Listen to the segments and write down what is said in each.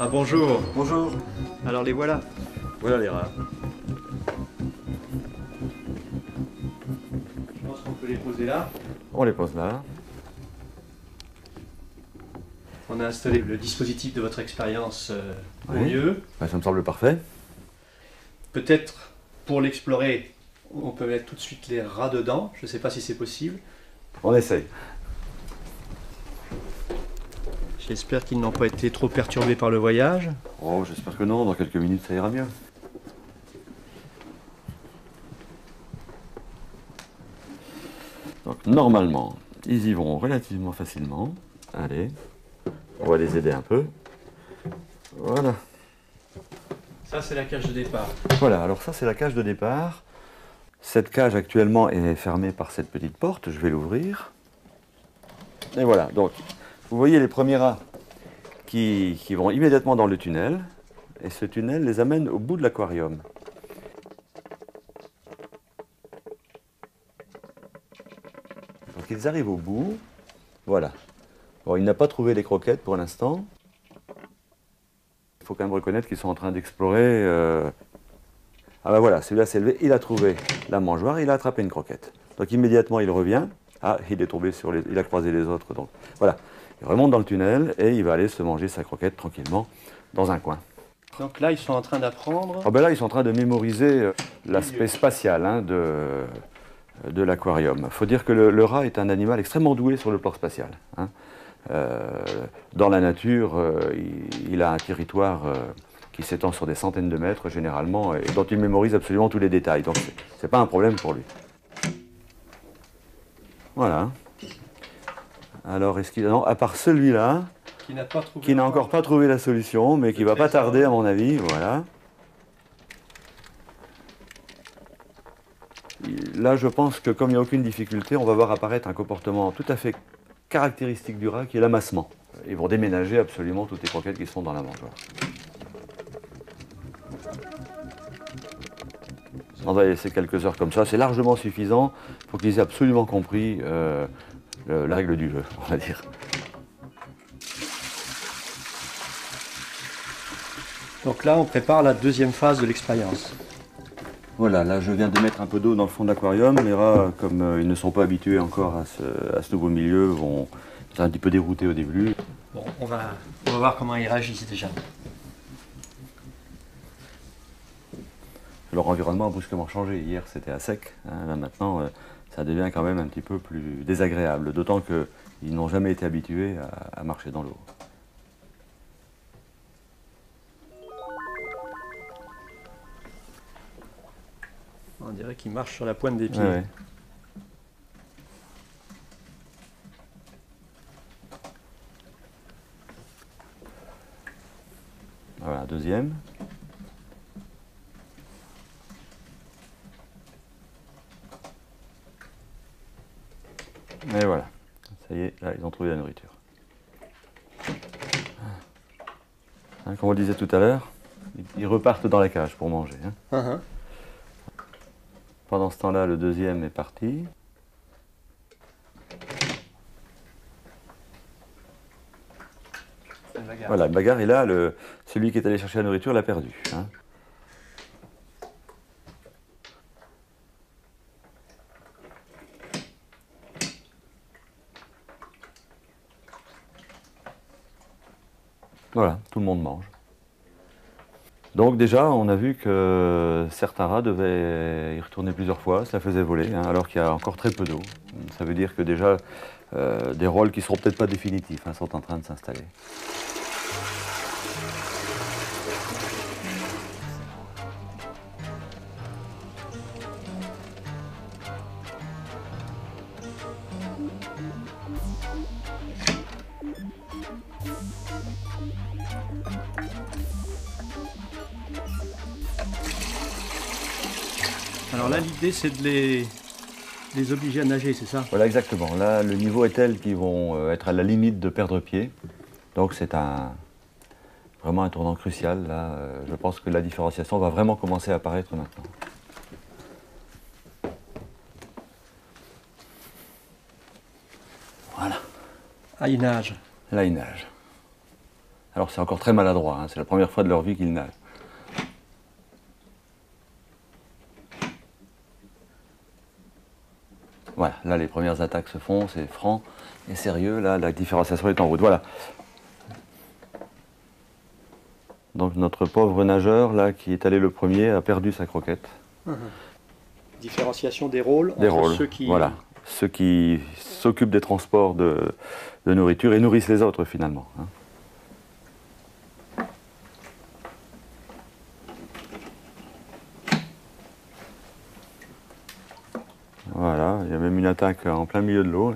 Ah bonjour. Bonjour. Alors les voilà. Voilà les rats. Je pense qu'on peut les poser là. On les pose là. On a installé le dispositif de votre expérience au Oui. mieux. Ça me semble parfait. Peut-être pour l'explorer, on peut mettre tout de suite les rats dedans. Je ne sais pas si c'est possible. On essaye. J'espère qu'ils n'ont pas été trop perturbés par le voyage. Oh, j'espère que non. Dans quelques minutes, ça ira mieux. Donc, normalement, ils y vont relativement facilement. Allez. On va les aider un peu. Voilà. Ça, c'est la cage de départ. Voilà, alors ça c'est la cage de départ. Cette cage actuellement est fermée par cette petite porte, je vais l'ouvrir. Et voilà, donc vous voyez les premiers rats qui vont immédiatement dans le tunnel. Et ce tunnel les amène au bout de l'aquarium. Donc ils arrivent au bout. Voilà. Bon, il n'a pas trouvé les croquettes pour l'instant. Il faut quand même reconnaître qu'ils sont en train d'explorer. Ah ben voilà, celui-là s'est levé, il a trouvé la mangeoire, il a attrapé une croquette. Donc immédiatement il revient. Ah, il est tombé sur les. Il a croisé les autres. Donc voilà. Il remonte dans le tunnel et il va aller se manger sa croquette tranquillement dans un coin. Donc là, ils sont en train d'apprendre. Ah ben là, ils sont en train de mémoriser l'aspect spatial de l'aquarium. Il faut dire que le rat est un animal extrêmement doué sur le plan spatial. Hein. Dans la nature, il a un territoire qui s'étend sur des centaines de mètres généralement et dont il mémorise absolument tous les détails. Donc c'est pas un problème pour lui. Voilà. Alors est-ce qu'il non, à part celui-là qui n'a encore pas trouvé la solution, mais qui va pas tarder à mon avis, voilà. Là, je pense que comme il n'y a aucune difficulté, on va voir apparaître un comportement tout à fait caractéristique du rat qui est l'amassement. Ils vont déménager absolument toutes les croquettes qui sont dans la mangeoire. On va laisser quelques heures comme ça, c'est largement suffisant pour qu'ils aient absolument compris la règle du jeu, on va dire. Donc là, on prépare la deuxième phase de l'expérience. Voilà, là je viens de mettre un peu d'eau dans le fond de l'aquarium. Les rats, comme ils ne sont pas habitués encore à ce nouveau milieu, vont être un petit peu déroutés au début. Bon, on va voir comment ils réagissent déjà. Leur environnement a brusquement changé. Hier c'était à sec, hein. Là maintenant ça devient quand même un petit peu plus désagréable. D'autant qu'ils n'ont jamais été habitués à marcher dans l'eau. On dirait qu'ils marchent sur la pointe des pieds. Ouais, ouais. Voilà, deuxième. Et voilà, ça y est, là ils ont trouvé la nourriture. Hein, comme on le disait tout à l'heure, ils repartent dans la cage pour manger. Hein. Pendant ce temps-là, le deuxième est parti. Voilà, une bagarre, et là, celui qui est allé chercher la nourriture l'a perdu. Hein. Voilà, tout le monde mange. Donc déjà, on a vu que certains rats devaient y retourner plusieurs fois, cela faisait voler, hein, alors qu'il y a encore très peu d'eau. Ça veut dire que déjà, des rôles qui ne seront peut-être pas définitifs sont en train de s'installer. Alors là, l'idée, c'est de les obliger à nager, c'est ça? Voilà, exactement. Là, le niveau est tel qu'ils vont être à la limite de perdre pied. Donc c'est vraiment un tournant crucial. Là, je pense que la différenciation va vraiment commencer à apparaître maintenant. Voilà. Ah, ils nagent. Là, ils nagent. Alors c'est encore très maladroit, hein. C'est la première fois de leur vie qu'ils nagent. Voilà, là les premières attaques se font, c'est franc et sérieux, là la différenciation est en route. Voilà. Donc notre pauvre nageur, là, qui est allé le premier, a perdu sa croquette. Différenciation des rôles Des entre rôles, ceux qui... voilà. Ceux qui s'occupent des transports de nourriture et nourrissent les autres finalement, hein. Voilà, il y a même une attaque en plein milieu de l'eau.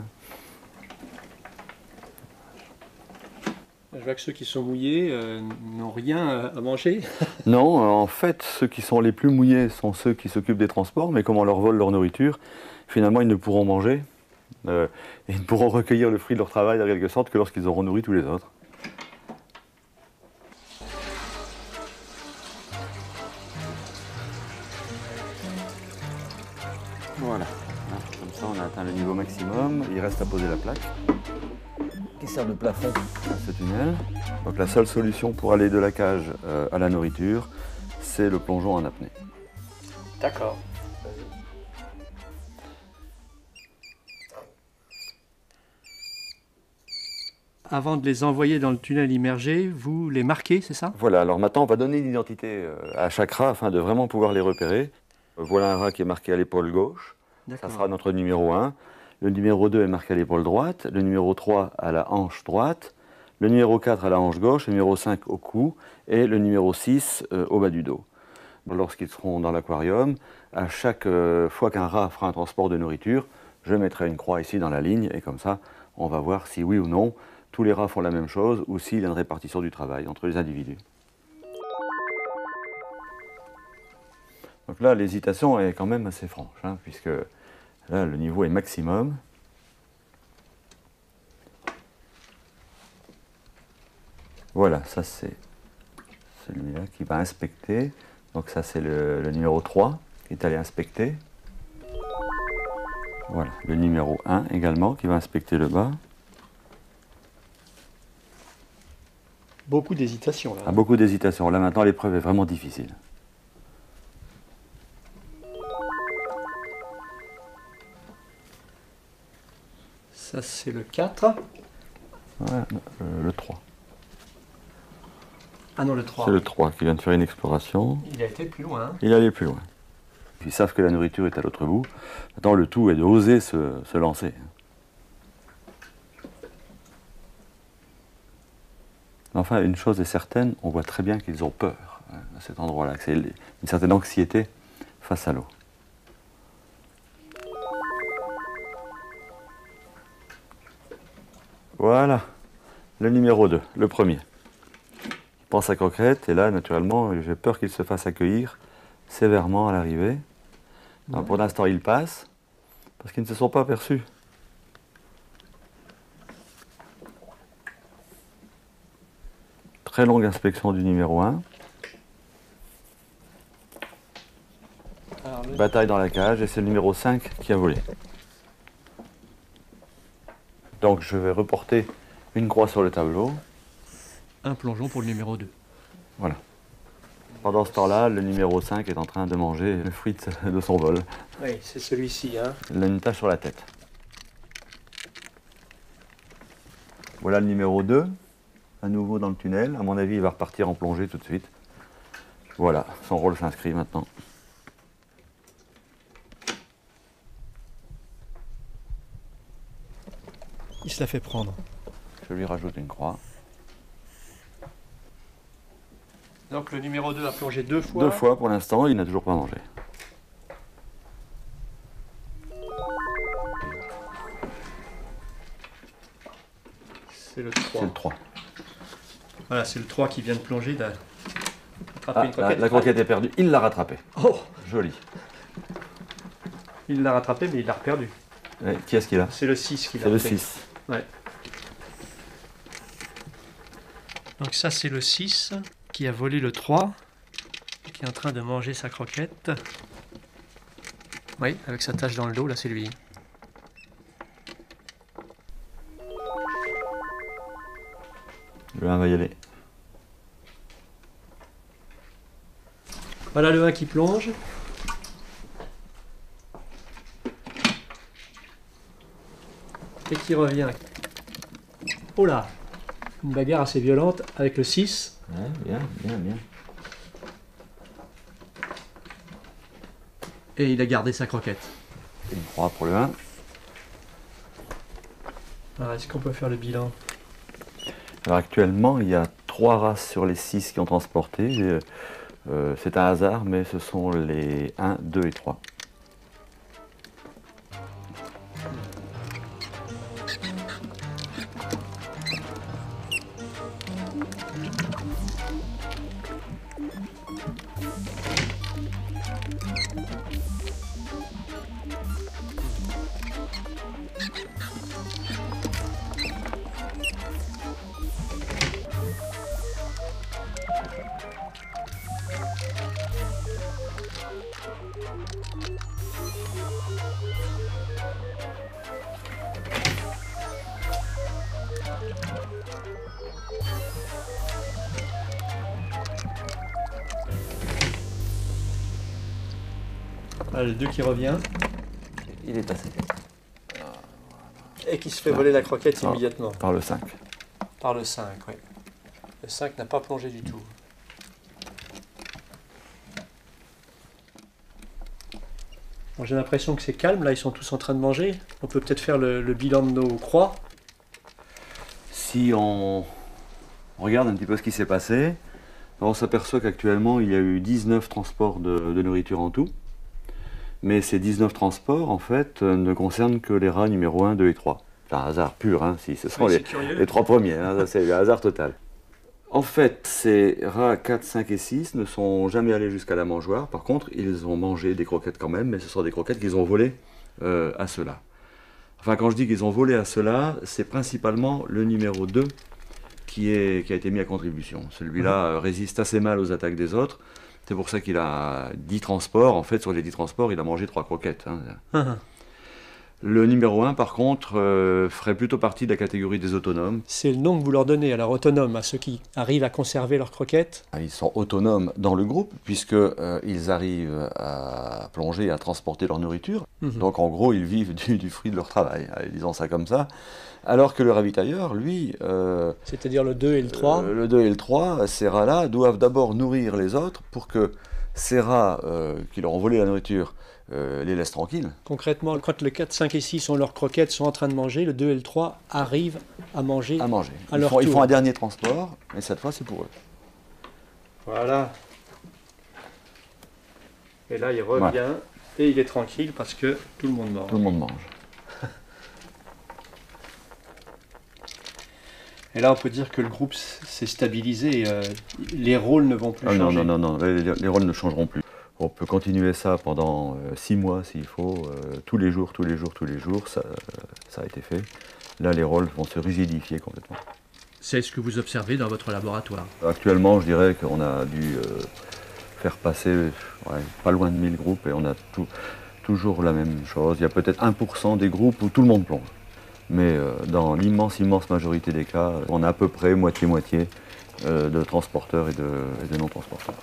Je vois que ceux qui sont mouillés n'ont rien à manger. Non, en fait, ceux qui sont les plus mouillés sont ceux qui s'occupent des transports, mais comme on leur vole leur nourriture, finalement ils ne pourront manger, et ils ne pourront recueillir le fruit de leur travail en quelque sorte que lorsqu'ils auront nourri tous les autres. Voilà, comme ça on a atteint le niveau maximum, il reste à poser la plaque qui sert de plafond à ce tunnel. Donc la seule solution pour aller de la cage à la nourriture, c'est le plongeon en apnée. D'accord. Avant de les envoyer dans le tunnel immergé, vous les marquez, c'est ça? Voilà, alors maintenant on va donner une identité à chaque rat afin de vraiment pouvoir les repérer. Voilà un rat qui est marqué à l'épaule gauche, ça sera notre numéro 1. Le numéro 2 est marqué à l'épaule droite, le numéro 3 à la hanche droite, le numéro 4 à la hanche gauche, le numéro 5 au cou et le numéro 6 au bas du dos. Lorsqu'ils seront dans l'aquarium, à chaque fois qu'un rat fera un transport de nourriture, je mettrai une croix ici dans la ligne et comme ça on va voir si oui ou non tous les rats font la même chose ou s'il y a une répartition du travail entre les individus. Donc là, l'hésitation est quand même assez franche, hein, puisque là, le niveau est maximum. Voilà, ça c'est celui-là qui va inspecter. Donc ça c'est le numéro 3 qui est allé inspecter. Voilà, le numéro 1 également qui va inspecter le bas. Beaucoup d'hésitation là. Ah, beaucoup d'hésitation. Là maintenant l'épreuve est vraiment difficile. Ça c'est le 4. Voilà, le 3. Ah non, le 3. C'est le 3 qui vient de faire une exploration. Il a été plus loin. Il allait plus loin. Ils savent que la nourriture est à l'autre bout. Maintenant, le tout est d'oser se lancer. Enfin, une chose est certaine, on voit très bien qu'ils ont peur à cet endroit-là. C'est une certaine anxiété face à l'eau. Voilà, le numéro 2, le premier. Il prend sa croquette et là, naturellement, j'ai peur qu'il se fasse accueillir sévèrement à l'arrivée. Pour l'instant, il passe parce qu'ils ne se sont pas aperçus. Très longue inspection du numéro 1. Bataille dans la cage et c'est le numéro 5 qui a volé. Donc je vais reporter une croix sur le tableau. Un plongeon pour le numéro 2. Voilà. Pendant ce temps-là, le numéro 5 est en train de manger le fruit de son vol. Oui, c'est celui-ci. Hein. Il a une tache sur la tête. Voilà le numéro 2, à nouveau dans le tunnel. À mon avis, il va repartir en plongée tout de suite. Voilà, son rôle s'inscrit maintenant. Il se la fait prendre. Je lui rajoute une croix. Donc le numéro 2 a plongé 2 fois. 2 fois pour l'instant, il n'a toujours pas mangé. C'est le 3. C'est le 3. Voilà, c'est le 3 qui vient de plonger. Il a attrapé une croquette. La croquette est perdue, il l'a rattrapée. Oh, Joli. Il l'a rattrapé, mais il l'a perdu. Ouais, qui est-ce qu'il a? C'est le 6 qui l'a C'est le fait. 6. Ouais. Donc ça, c'est le 6 qui a volé le 3, qui est en train de manger sa croquette. Oui, avec sa tache dans le dos, là, c'est lui. Le 1 va y aller. Voilà le 1 qui plonge. Et qui revient. Oh là! Une bagarre assez violente avec le 6. Ouais, bien, bien, bien. Et il a gardé sa croquette. Et le 3 pour le 1. Alors, est-ce qu'on peut faire le bilan? Alors actuellement, il y a 3 races sur les 6 qui ont transporté. C'est un hasard, mais ce sont les 1, 2 et 3. Voilà le 2 qui revient. Il est passé. Et qui se fait voler la croquette Ah. immédiatement. Par le 5. Par le 5, oui. Le 5 n'a pas plongé du tout. Bon, j'ai l'impression que c'est calme, là ils sont tous en train de manger. On peut peut-être faire le bilan de nos croix. Si on regarde un petit peu ce qui s'est passé, on s'aperçoit qu'actuellement il y a eu 19 transports de nourriture en tout. Mais ces 19 transports, en fait, ne concernent que les rats numéro 1, 2 et 3. C'est un hasard pur, hein, si ce sont Oui, les 3 premiers, hein, ça, c'est le hasard total. En fait, ces rats 4, 5 et 6 ne sont jamais allés jusqu'à la mangeoire. Par contre, ils ont mangé des croquettes quand même, mais ce sont des croquettes qu'ils ont volées à ceux-là. Enfin, quand je dis qu'ils ont volé à ceux-là, c'est principalement le numéro 2 qui a été mis à contribution. Celui-là résiste assez mal aux attaques des autres. C'est pour ça qu'il a 10 transports. En fait, sur les 10 transports, il a mangé 3 croquettes. Hein. Le numéro 1, par contre, ferait plutôt partie de la catégorie des autonomes. C'est le nom que vous leur donnez, alors autonome, à ceux qui arrivent à conserver leurs croquettes. Ils sont autonomes dans le groupe, puisqu'ils arrivent à plonger et à transporter leur nourriture. Donc, en gros, ils vivent du fruit de leur travail, disons ça comme ça. Alors que le ravitailleur, lui... c'est-à-dire le 2 et le 3. Le 2 et le 3, ces rats-là doivent d'abord nourrir les autres pour que ces rats qui leur ont volé la nourriture les laissent tranquilles. Concrètement, quand le 4, 5 et 6 ont leurs croquettes, sont en train de manger, le 2 et le 3 arrivent à manger. À manger. À leur Ils tour. font un dernier transport, mais cette fois c'est pour eux. Voilà. Et là, il revient et il est tranquille parce que tout le monde mange. Tout le monde mange. Et là, on peut dire que le groupe s'est stabilisé. Les rôles ne vont plus Ah, changer. non, les rôles ne changeront plus. On peut continuer ça pendant 6 mois s'il faut, tous les jours, ça a été fait. Là, les rôles vont se rigidifier complètement. C'est ce que vous observez dans votre laboratoire. Actuellement, je dirais qu'on a dû faire passer pas loin de 1000 groupes et on a toujours la même chose. Il y a peut-être 1% des groupes où tout le monde plonge. Mais dans l'immense majorité des cas, on a à peu près moitié-moitié de transporteurs et de non-transporteurs.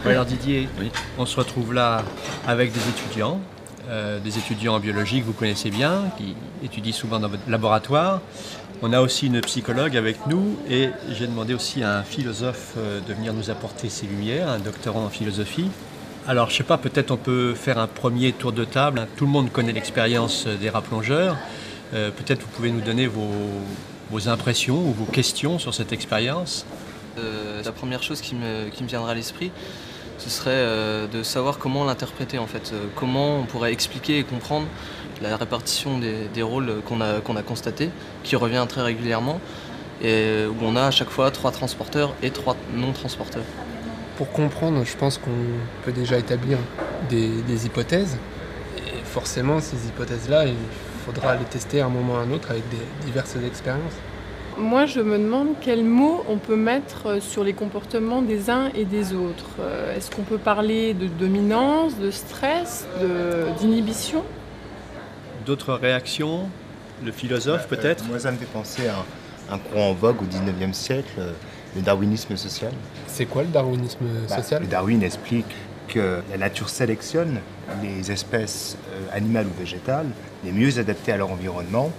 Alors Didier, Oui. on se retrouve là avec des étudiants en biologie que vous connaissez bien, qui étudient souvent dans votre laboratoire. On a aussi une psychologue avec nous et j'ai demandé aussi à un philosophe de venir nous apporter ses lumières, un doctorant en philosophie. Alors je sais pas, peut-être on peut faire un premier tour de table. Tout le monde connaît l'expérience des rats plongeurs. Peut-être vous pouvez nous donner vos impressions ou vos questions sur cette expérience? La première chose qui me viendra à l'esprit, ce serait de savoir comment l'interpréter en fait. Comment on pourrait expliquer et comprendre la répartition des rôles qu'on a constaté, qui revient très régulièrement, et où on a à chaque fois 3 transporteurs et 3 non-transporteurs. Pour comprendre, je pense qu'on peut déjà établir des hypothèses. Et forcément, ces hypothèses-là, il faudra les tester à un moment ou à un autre avec diverses expériences. Moi, je me demande quels mots on peut mettre sur les comportements des uns et des autres. Est-ce qu'on peut parler de dominance, de stress, d'inhibition? D'autres réactions? Le philosophe peut-être? Moi, ça me fait penser à un courant en vogue au 19e siècle, le darwinisme social. C'est quoi le darwinisme social? Le Darwin explique que la nature sélectionne les espèces animales ou végétales les mieux adaptées à leur environnement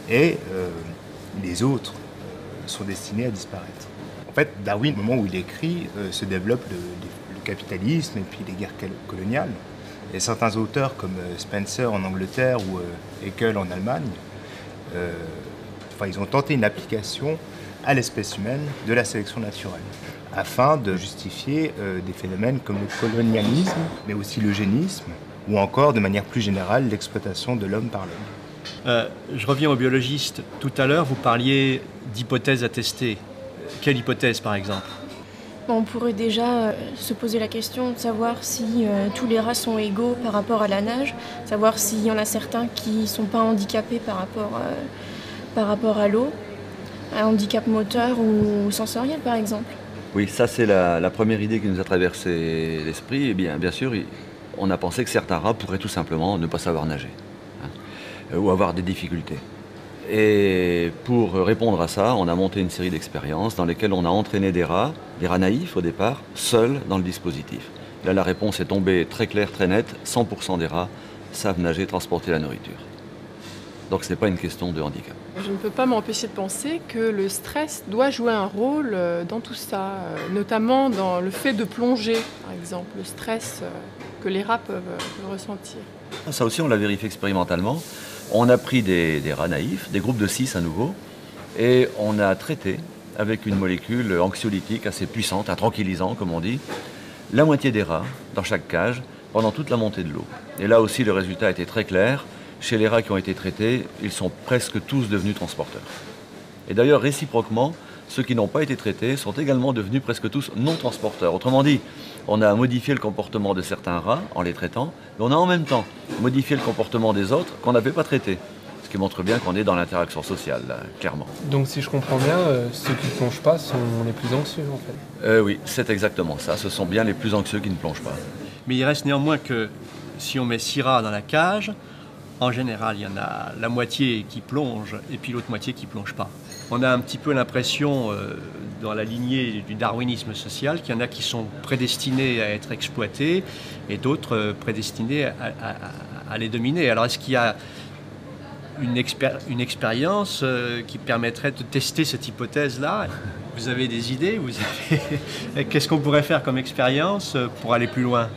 et les autres sont destinés à disparaître. En fait, Darwin, au moment où il écrit, se développe le capitalisme et puis les guerres coloniales. Et certains auteurs comme Spencer en Angleterre ou Haeckel en Allemagne, ils ont tenté une application à l'espèce humaine de la sélection naturelle, afin de justifier des phénomènes comme le colonialisme, mais aussi l'eugénisme, ou encore, de manière plus générale, l'exploitation de l'homme par l'homme. Je reviens au biologiste. Tout à l'heure, vous parliez d'hypothèses à tester. Quelle hypothèse, par exemple? On pourrait déjà se poser la question de savoir si tous les rats sont égaux par rapport à la nage, savoir s'il y en a certains qui ne sont pas handicapés par rapport à l'eau, un handicap moteur ou sensoriel, par exemple. Oui, ça c'est la première idée qui nous a traversé l'esprit. Et bien sûr, on a pensé que certains rats pourraient tout simplement ne pas savoir nager, hein, ou avoir des difficultés. Et pour répondre à ça, on a monté une série d'expériences dans lesquelles on a entraîné des rats naïfs au départ, seuls dans le dispositif. Là, la réponse est tombée très claire, très nette. 100% des rats savent nager, transporter la nourriture. Donc ce n'est pas une question de handicap. Je ne peux pas m'empêcher de penser que le stress doit jouer un rôle dans tout ça, notamment dans le fait de plonger, par exemple, le stress que les rats peuvent ressentir. Ça aussi, on l'a vérifié expérimentalement. On a pris des rats naïfs, des groupes de 6 à nouveau, et on a traité avec une molécule anxiolytique assez puissante, un tranquillisant comme on dit, la moitié des rats dans chaque cage pendant toute la montée de l'eau. Et là aussi, le résultat a été très clair. Chez les rats qui ont été traités, ils sont presque tous devenus transporteurs. Et d'ailleurs, réciproquement, ceux qui n'ont pas été traités sont également devenus presque tous non-transporteurs. Autrement dit, on a modifié le comportement de certains rats en les traitant, mais on a en même temps modifié le comportement des autres qu'on n'avait pas traités. Ce qui montre bien qu'on est dans l'interaction sociale, là, clairement. Donc si je comprends bien, ceux qui ne plongent pas sont les plus anxieux en fait. Oui, c'est exactement ça. Ce sont bien les plus anxieux qui ne plongent pas. Mais il reste néanmoins que si on met 6 rats dans la cage, en général, il y en a la moitié qui plonge et puis l'autre moitié qui ne plonge pas. On a un petit peu l'impression, dans la lignée du darwinisme social, qu'il y en a qui sont prédestinés à être exploités et d'autres prédestinés à les dominer. Alors est-ce qu'il y a une expérience qui permettrait de tester cette hypothèse-là? Vous avez des idées? Qu'est-ce qu'on pourrait faire comme expérience pour aller plus loin?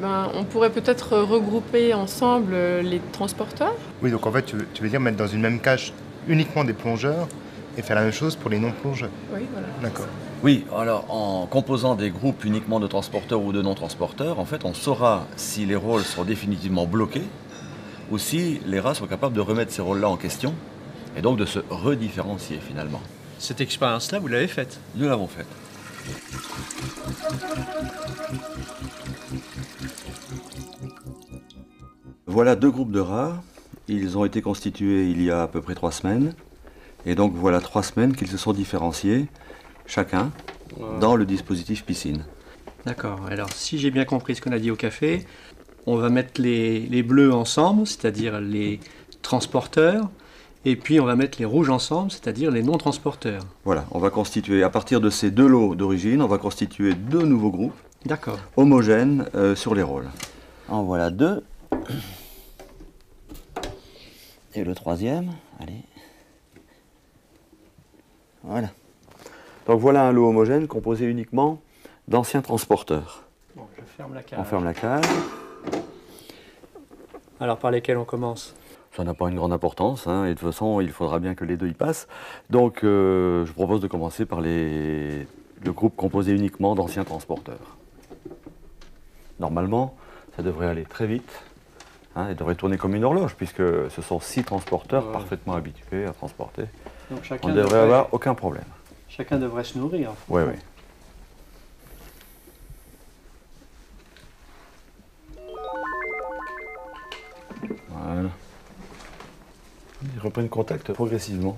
On pourrait peut-être regrouper ensemble les transporteurs. Oui, donc en fait, tu veux dire mettre dans une même cage uniquement des plongeurs et faire la même chose pour les non-plongeurs. Oui, voilà. D'accord. Oui, alors en composant des groupes uniquement de transporteurs ou de non-transporteurs, en fait, on saura si les rôles sont définitivement bloqués ou si les rats sont capables de remettre ces rôles-là en question et donc de se redifférencier finalement. Cette expérience-là, vous l'avez faite? Nous l'avons faite. Voilà 2 groupes de rats. Ils ont été constitués il y a à peu près 3 semaines. Et donc voilà 3 semaines qu'ils se sont différenciés, chacun, dans le dispositif piscine. D'accord. Alors si j'ai bien compris ce qu'on a dit au café, on va mettre les bleus ensemble, c'est-à-dire les transporteurs, et puis on va mettre les rouges ensemble, c'est-à-dire les non-transporteurs. Voilà, on va constituer, à partir de ces 2 lots d'origine, on va constituer 2 nouveaux groupes. D'accord. Homogènes sur les rôles. En voilà 2. Et le 3e, allez. Voilà. Donc voilà un lot homogène composé uniquement d'anciens transporteurs. Bon, je ferme la cage. On ferme la cage. Alors par lesquels on commence? Ça n'a pas une grande importance, hein, et de toute façon, il faudra bien que les deux y passent. Donc, je propose de commencer par le groupe composé uniquement d'anciens transporteurs. Normalement, ça devrait aller très vite, hein, et devrait tourner comme une horloge, puisque ce sont 6 transporteurs parfaitement habitués à transporter. Donc On chacun ne devrait avoir aucun problème. Chacun devrait se nourrir. Oui, oui. Voilà. Ils reprennent contact progressivement.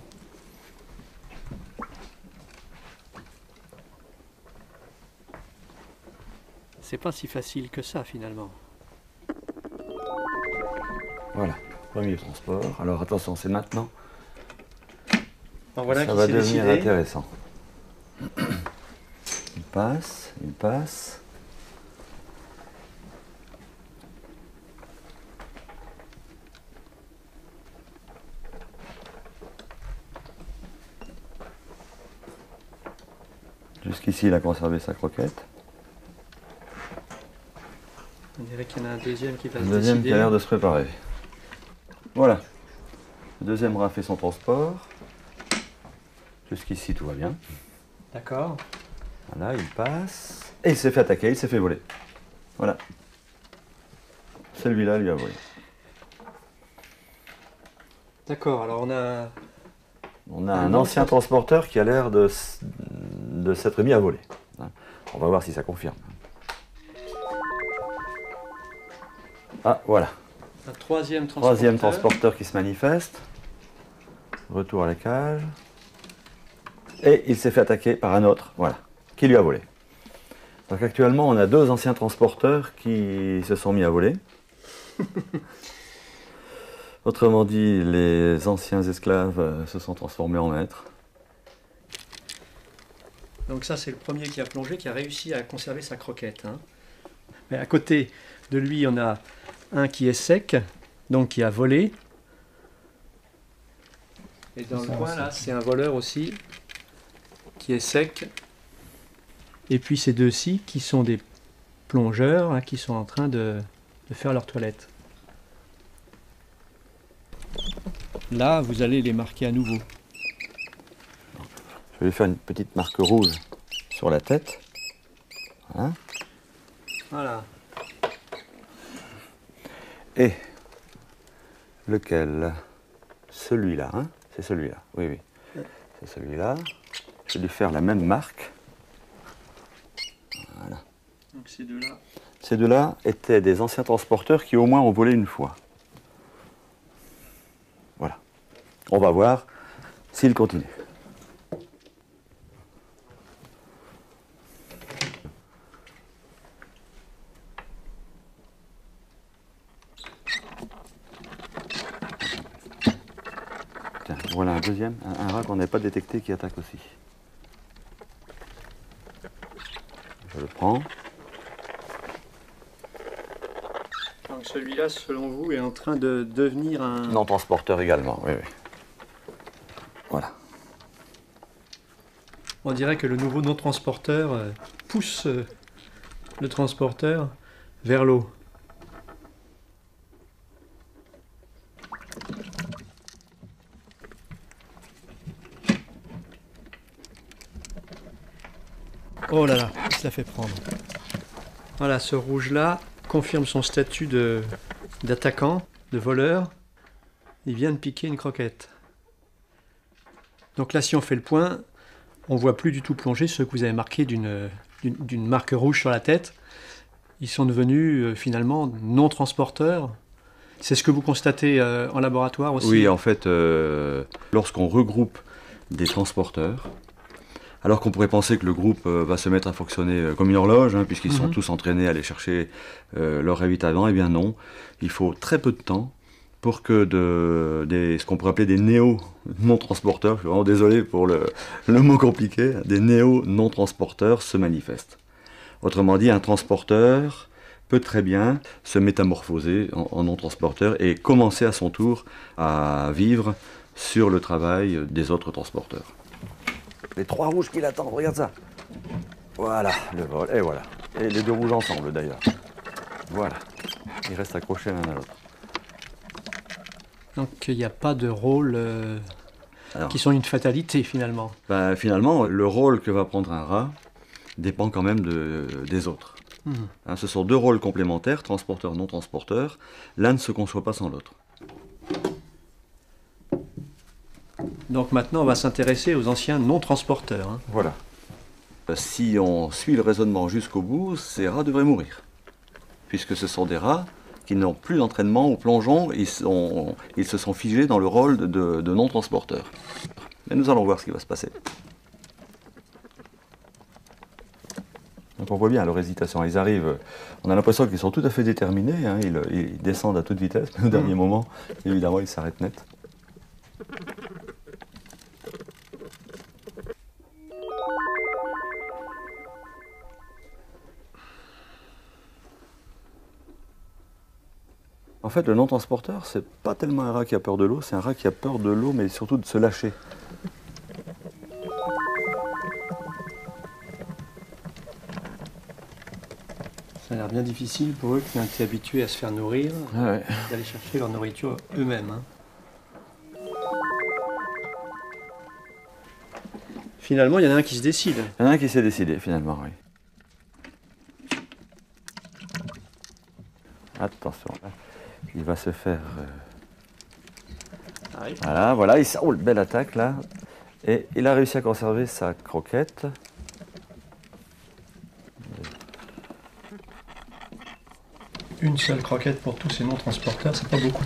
C'est pas si facile que ça finalement. Voilà, premier transport. Alors attention, c'est maintenant. Alors voilà Ça qui va s'est devenir décidé. intéressant. Il passe, il passe. Jusqu'ici, il a conservé sa croquette. On dirait qu'il y en a un deuxième qui va Le se deuxième qui décider. a l'air de se préparer. Voilà. Le deuxième aura fait son transport. Jusqu'ici, tout va bien. D'accord. Voilà, il passe. Et il s'est fait attaquer, il s'est fait voler. Voilà. Celui-là lui a volé. D'accord, alors On a un ancien transporteur qui a l'air de s'être mis à voler. On va voir si ça confirme. Ah, voilà. un troisième transporteur. Troisième transporteur qui se manifeste. Retour à la cage. Et il s'est fait attaquer par un autre, voilà, qui lui a volé. Donc actuellement, on a 2 anciens transporteurs qui se sont mis à voler. Autrement dit, les anciens esclaves se sont transformés en maîtres. Donc ça, c'est le premier qui a plongé, qui a réussi à conserver sa croquette, hein. Mais à côté de lui, on a un qui est sec, donc qui a volé. Et dans le coin, là, c'est un voleur aussi, qui est sec. Et puis ces deux-ci, qui sont des plongeurs, hein, qui sont en train de faire leur toilette. Là, vous allez les marquer à nouveau. Je vais lui faire une petite marque rouge sur la tête. Voilà. Voilà. Et lequel? Celui-là, hein? C'est celui-là, oui, oui. C'est celui-là. Je vais lui faire la même marque. Voilà. Donc ces deux-là. Ces deux-là étaient des anciens transporteurs qui au moins ont volé une fois. Voilà. On va voir s'ils continuent. Tiens, voilà un deuxième, un rat qu'on n'avait pas détecté qui attaque aussi. Je le prends. Donc celui-là, selon vous, est en train de devenir un... Non transporteur également, oui, oui. Voilà. On dirait que le nouveau non-transporteur pousse le transporteur vers l'eau. Oh là là, il se la fait prendre. Voilà, ce rouge-là confirme son statut d'attaquant, de voleur. Il vient de piquer une croquette. Donc là, si on fait le point, on ne voit plus du tout plonger ceux que vous avez marqués d'une marque rouge sur la tête. Ils sont devenus finalement non transporteurs. C'est ce que vous constatez en laboratoire aussi? Oui, en fait, lorsqu'on regroupe des transporteurs, alors qu'on pourrait penser que le groupe va se mettre à fonctionner comme une horloge, hein, puisqu'ils sont tous entraînés à aller chercher leur ravitaillement, eh bien non, il faut très peu de temps pour que ce qu'on pourrait appeler des néo-non-transporteurs, je suis vraiment désolé pour le mot compliqué, des néo-non-transporteurs se manifestent. Autrement dit, un transporteur peut très bien se métamorphoser en non-transporteur et commencer à son tour à vivre sur le travail des autres transporteurs. Les 3 rouges qui l'attendent, regarde ça. Voilà, le vol, et voilà. Et les 2 rouges ensemble d'ailleurs. Voilà. Ils restent accrochés l'un à l'autre. Donc il n'y a pas de rôle Alors, qui sont une fatalité finalement. ben, finalement, le rôle que va prendre un rat dépend quand même des autres. Hein, ce sont deux rôles complémentaires, transporteur, non transporteur. L'un ne se conçoit pas sans l'autre. Donc maintenant on va s'intéresser aux anciens non transporteurs. Hein. Voilà. Si on suit le raisonnement jusqu'au bout, ces rats devraient mourir. Puisque ce sont des rats qui n'ont plus d'entraînement au plongeon, ils se sont figés dans le rôle de non-transporteurs. Mais nous allons voir ce qui va se passer. Donc on voit bien leur hésitation. Ils arrivent, on a l'impression qu'ils sont tout à fait déterminés, hein, ils descendent à toute vitesse, mais au dernier moment, évidemment, ils s'arrêtent net. En fait, le non-transporteur, c'est pas tellement un rat qui a peur de l'eau, c'est un rat qui a peur de l'eau, mais surtout de se lâcher. Ça a l'air bien difficile pour eux qui ont été habitués à se faire nourrir, Ouais. d'aller chercher leur nourriture eux-mêmes. Hein. Finalement, il y en a un qui se décide. Il y en a un qui s'est décidé, finalement, oui. Attention, là. Il va se faire... Arrive. Voilà, oh, belle attaque, là. Et il a réussi à conserver sa croquette. Une seule croquette pour tous ces non-transporteurs, c'est pas beaucoup.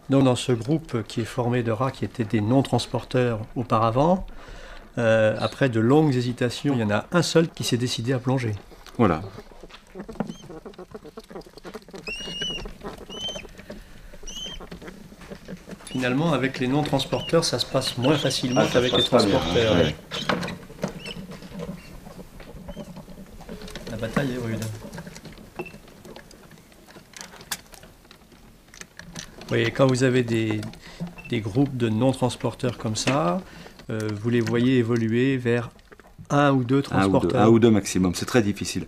Donc dans ce groupe qui est formé de rats qui étaient des non-transporteurs auparavant, après de longues hésitations, il y en a un seul qui s'est décidé à plonger. Voilà. Finalement, avec les non-transporteurs, ça se passe moins facilement Ah, ça qu'avec se les passe pas bien, transporteurs. ouais. La bataille est rude. Oui, quand vous avez des groupes de non-transporteurs comme ça, vous les voyez évoluer vers un ou deux transporteurs. Un ou deux maximum, c'est très difficile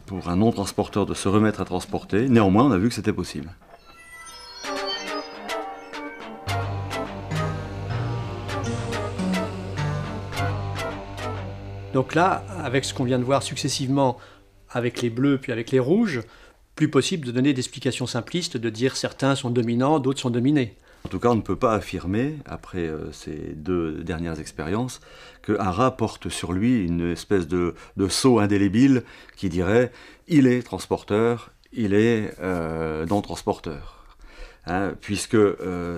pour un non-transporteur de se remettre à transporter. Néanmoins, on a vu que c'était possible. Donc là, avec ce qu'on vient de voir successivement avec les bleus puis avec les rouges, plus possible de donner des explications simplistes, de dire certains sont dominants, d'autres sont dominés. En tout cas, on ne peut pas affirmer, après ces deux dernières expériences, qu'un rat porte sur lui une espèce de sceau indélébile qui dirait « il est transporteur, il est non-transporteur ». Hein, puisque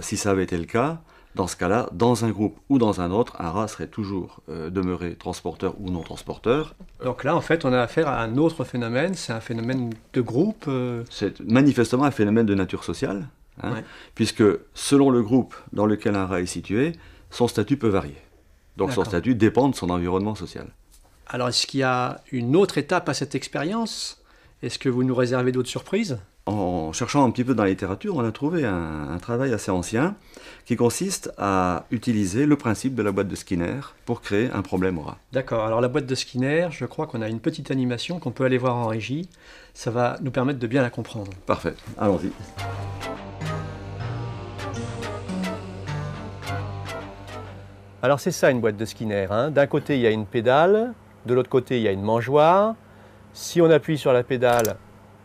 si ça avait été le cas, dans ce cas-là, dans un groupe ou dans un autre, un rat serait toujours demeuré transporteur ou non-transporteur. Donc là, en fait, on a affaire à un autre phénomène, c'est un phénomène de groupe. C'est manifestement un phénomène de nature sociale, hein, Ouais. puisque selon le groupe dans lequel un rat est situé, son statut peut varier. Donc son D'accord. statut dépend de son environnement social. Alors, est-ce qu'il y a une autre étape à cette expérience? Est-ce que vous nous réservez d'autres surprises? En cherchant un petit peu dans la littérature, on a trouvé un travail assez ancien qui consiste à utiliser le principe de la boîte de Skinner pour créer un problème au rat. D'accord, alors la boîte de Skinner, je crois qu'on a une petite animation qu'on peut aller voir en régie. Ça va nous permettre de bien la comprendre. Parfait, allons-y. Alors c'est ça une boîte de Skinner. Hein. D'un côté il y a une pédale, de l'autre côté il y a une mangeoire. Si on appuie sur la pédale,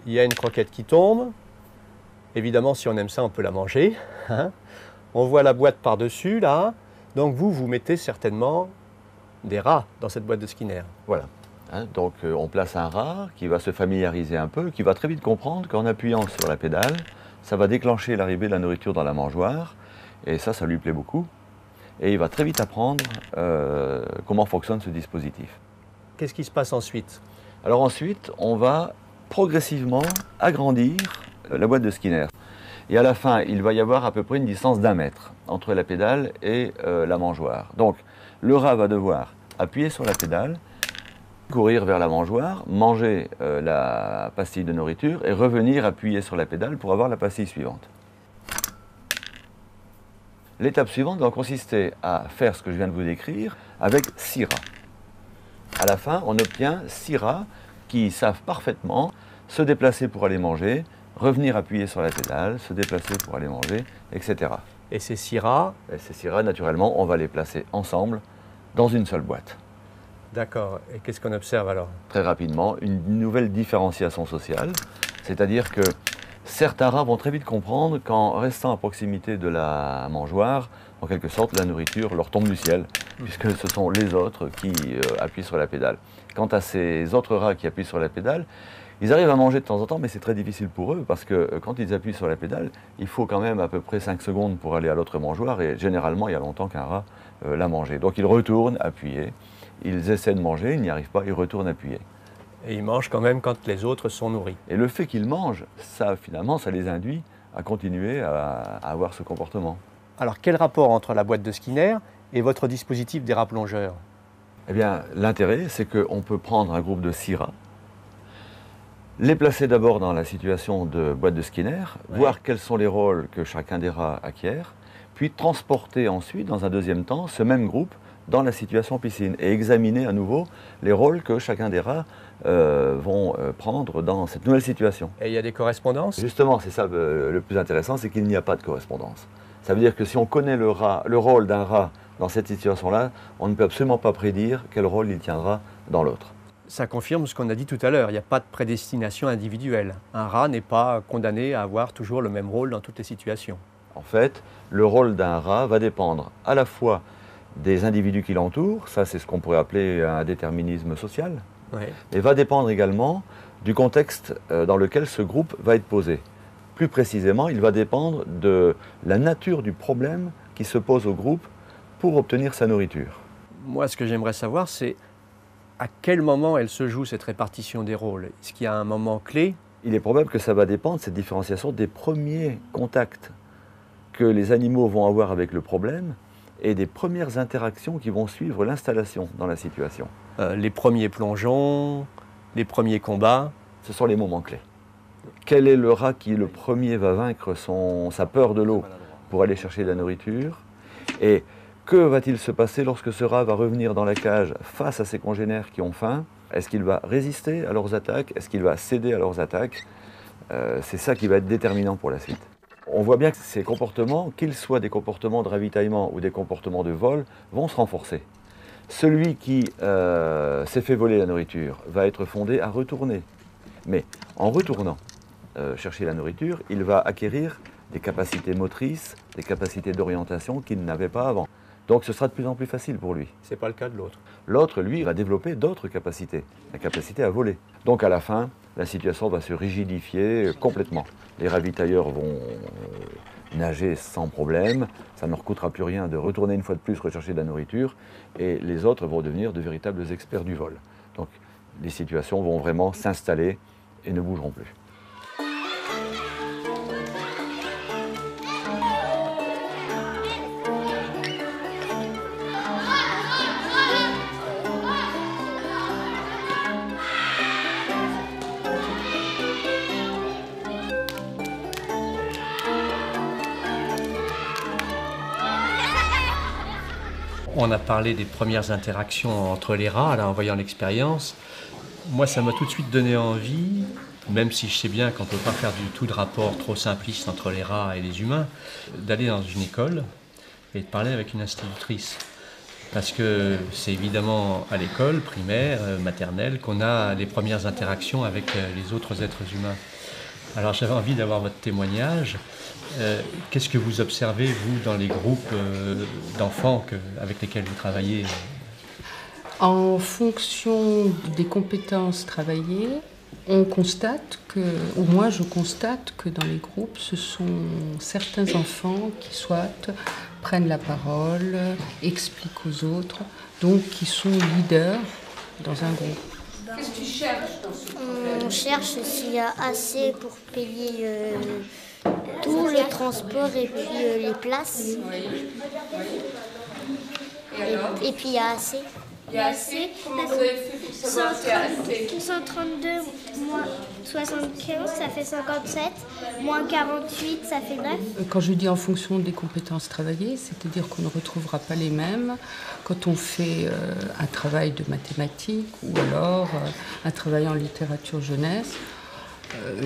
il y a une croquette qui tombe. Évidemment, si on aime ça, on peut la manger. Hein. On voit la boîte par-dessus, là. Donc vous mettez certainement des rats dans cette boîte de Skinner. Voilà. Hein, donc on place un rat qui va se familiariser un peu, qui va très vite comprendre qu'en appuyant sur la pédale, ça va déclencher l'arrivée de la nourriture dans la mangeoire. Et ça lui plaît beaucoup. Et il va très vite apprendre comment fonctionne ce dispositif. Qu'est-ce qui se passe ensuite? Alors ensuite, on va progressivement agrandir la boîte de Skinner. Et à la fin, il va y avoir à peu près une distance d'1 mètre entre la pédale et la mangeoire. Donc le rat va devoir appuyer sur la pédale, courir vers la mangeoire, manger la pastille de nourriture et revenir appuyer sur la pédale pour avoir la pastille suivante. L'étape suivante va consister à faire ce que je viens de vous décrire avec 6 rats. À la fin, on obtient 6 rats qui savent parfaitement se déplacer pour aller manger, revenir appuyer sur la pédale, se déplacer pour aller manger, etc. Et ces 6 rats, Et ces 6 rats, naturellement, on va les placer ensemble dans une seule boîte. d'accord. Et qu'est-ce qu'on observe alors? Très rapidement, une nouvelle différenciation sociale, c'est-à-dire que certains rats vont très vite comprendre qu'en restant à proximité de la mangeoire, en quelque sorte, la nourriture leur tombe du ciel, puisque ce sont les autres qui appuient sur la pédale. Quant à ces autres rats qui appuient sur la pédale, ils arrivent à manger de temps en temps, mais c'est très difficile pour eux, parce que quand ils appuient sur la pédale, il faut quand même à peu près 5 secondes pour aller à l'autre mangeoire, et généralement, il y a longtemps qu'un rat l'a mangé. Donc ils retournent appuyer, ils essaient de manger, ils n'y arrivent pas, ils retournent appuyer. Et ils mangent quand même quand les autres sont nourris. Et le fait qu'ils mangent, ça finalement, ça les induit à continuer à avoir ce comportement. Alors quel rapport entre la boîte de Skinner et votre dispositif des rats plongeurs? Eh bien, l'intérêt, c'est qu'on peut prendre un groupe de 6 rats, les placer d'abord dans la situation de boîte de Skinner, voir quels sont les rôles que chacun des rats acquiert, puis transporter ensuite, dans un deuxième temps, ce même groupe dans la situation piscine et examiner à nouveau les rôles que chacun des rats vont prendre dans cette nouvelle situation. Et il y a des correspondances? Justement, c'est ça le plus intéressant, c'est qu'il n'y a pas de correspondance. Ça veut dire que si on connaît le rôle d'un rat dans cette situation-là, on ne peut absolument pas prédire quel rôle il tiendra dans l'autre. Ça confirme ce qu'on a dit tout à l'heure, il n'y a pas de prédestination individuelle. Un rat n'est pas condamné à avoir toujours le même rôle dans toutes les situations. En fait, le rôle d'un rat va dépendre à la fois des individus qui l'entourent, ça c'est ce qu'on pourrait appeler un déterminisme social, Ouais. et va dépendre également du contexte dans lequel ce groupe va être posé. Plus précisément, il va dépendre de la nature du problème qui se pose au groupe pour obtenir sa nourriture. Moi, ce que j'aimerais savoir, c'est à quel moment elle se joue, cette répartition des rôles? Est-ce qu'il y a un moment clé? Il est probable que ça va dépendre, cette différenciation, des premiers contacts que les animaux vont avoir avec le problème et des premières interactions qui vont suivre l'installation dans la situation. Les premiers plongeons, les premiers combats. Ce sont les moments clés. Quel est le rat qui le premier va vaincre sa peur de l'eau pour aller chercher de la nourriture? Et que va-t-il se passer lorsque ce rat va revenir dans la cage face à ses congénères qui ont faim? Est-ce qu'il va résister à leurs attaques? Est-ce qu'il va céder à leurs attaques? C'est ça qui va être déterminant pour la suite. On voit bien que ces comportements, qu'ils soient des comportements de ravitaillement ou des comportements de vol, vont se renforcer. Celui qui s'est fait voler la nourriture va être fondé à retourner. Mais en retournant chercher la nourriture, il va acquérir des capacités motrices, des capacités d'orientation qu'il n'avait pas avant. Donc ce sera de plus en plus facile pour lui. C'est pas le cas de l'autre. L'autre, lui, va développer d'autres capacités, la capacité à voler. Donc à la fin, la situation va se rigidifier complètement. Les ravitailleurs vont nager sans problème, ça ne leur coûtera plus rien de retourner une fois de plus rechercher de la nourriture, et les autres vont devenir de véritables experts du vol. Donc les situations vont vraiment s'installer et ne bougeront plus. On a parlé des premières interactions entre les rats, là, en voyant l'expérience. Moi, ça m'a tout de suite donné envie, même si je sais bien qu'on ne peut pas faire du tout de rapport trop simpliste entre les rats et les humains, d'aller dans une école et de parler avec une institutrice. Parce que c'est évidemment à l'école primaire, maternelle, qu'on a les premières interactions avec les autres êtres humains. Alors j'avais envie d'avoir votre témoignage. Qu'est-ce que vous observez, vous, dans les groupes d'enfants avec lesquels vous travaillez? En fonction des compétences travaillées, on constate que, ou moi je constate que dans les groupes, ce sont certains enfants qui soit prennent la parole, expliquent aux autres, donc qui sont leaders dans un groupe. Qu'est-ce que tu cherches dans ce problème? On cherche s'il y a assez pour payer tout le transport et puis les places. Et puis il y a assez. Il y a assez? Comment vous avez fait pour savoir s'il y a assez? 132 moins 75, ça fait 57. Moins 48, ça fait 9. Quand je dis en fonction des compétences travaillées, c'est-à-dire qu'on ne retrouvera pas les mêmes quand on fait un travail de mathématiques ou alors un travail en littérature jeunesse.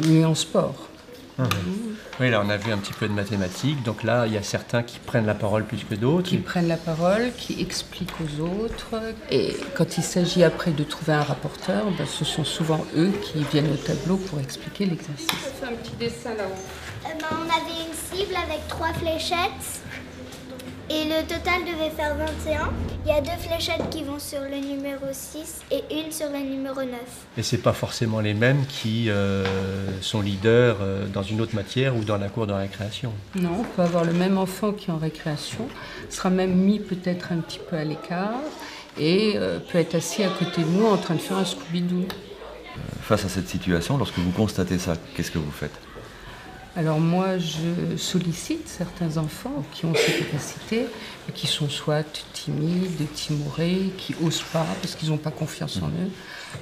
ni en sport. Oui, là on a vu un petit peu de mathématiques, donc là il y a certains qui prennent la parole plus que d'autres. Qui prennent la parole, qui expliquent aux autres. Et quand il s'agit après de trouver un rapporteur, ben, ce sont souvent eux qui viennent au tableau pour expliquer l'exercice. On fait un petit dessin là-haut. On avait une cible avec 3 fléchettes et le total devait faire 21. Il y a 2 fléchettes qui vont sur le numéro 6 et une sur le numéro 9. Et c'est pas forcément les mêmes qui sont leaders dans une autre matière ou dans la cour de récréation. Non, on peut avoir le même enfant qui est en récréation, sera même mis peut-être un petit peu à l'écart et peut être assis à côté de nous en train de faire un Scooby-Doo. Face à cette situation, lorsque vous constatez ça, qu'est-ce que vous faites ? Alors moi, je sollicite certains enfants qui ont ces capacités, et qui sont soit timides, timorés, qui n'osent pas parce qu'ils n'ont pas confiance en eux.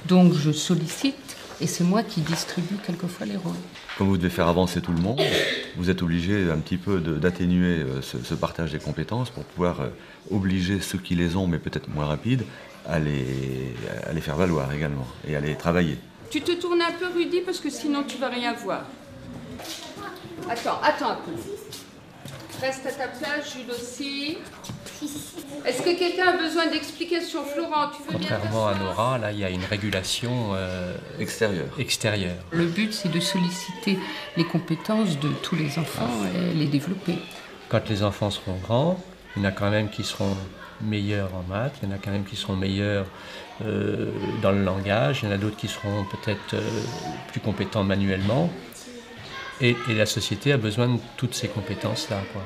Donc je sollicite et c'est moi qui distribue quelquefois les rôles. Comme vous devez faire avancer tout le monde, vous êtes obligé un petit peu d'atténuer ce partage des compétences pour pouvoir obliger ceux qui les ont, mais peut-être moins rapides, à les faire valoir également et à les travailler. Tu te tournes un peu, Rudy, parce que sinon tu ne vas rien voir. Attends un peu. Reste à ta place, Jules aussi. Est-ce que quelqu'un a besoin d'explications, Florent? Tu veux bien Contrairement à Nora, là, il y a une régulation extérieure. Le but, c'est de solliciter les compétences de tous les enfants et les développer. Quand les enfants seront grands, il y en a quand même qui seront meilleurs en maths, il y en a quand même qui seront meilleurs dans le langage, il y en a d'autres qui seront peut-être plus compétents manuellement. Et la société a besoin de toutes ces compétences-là, quoi.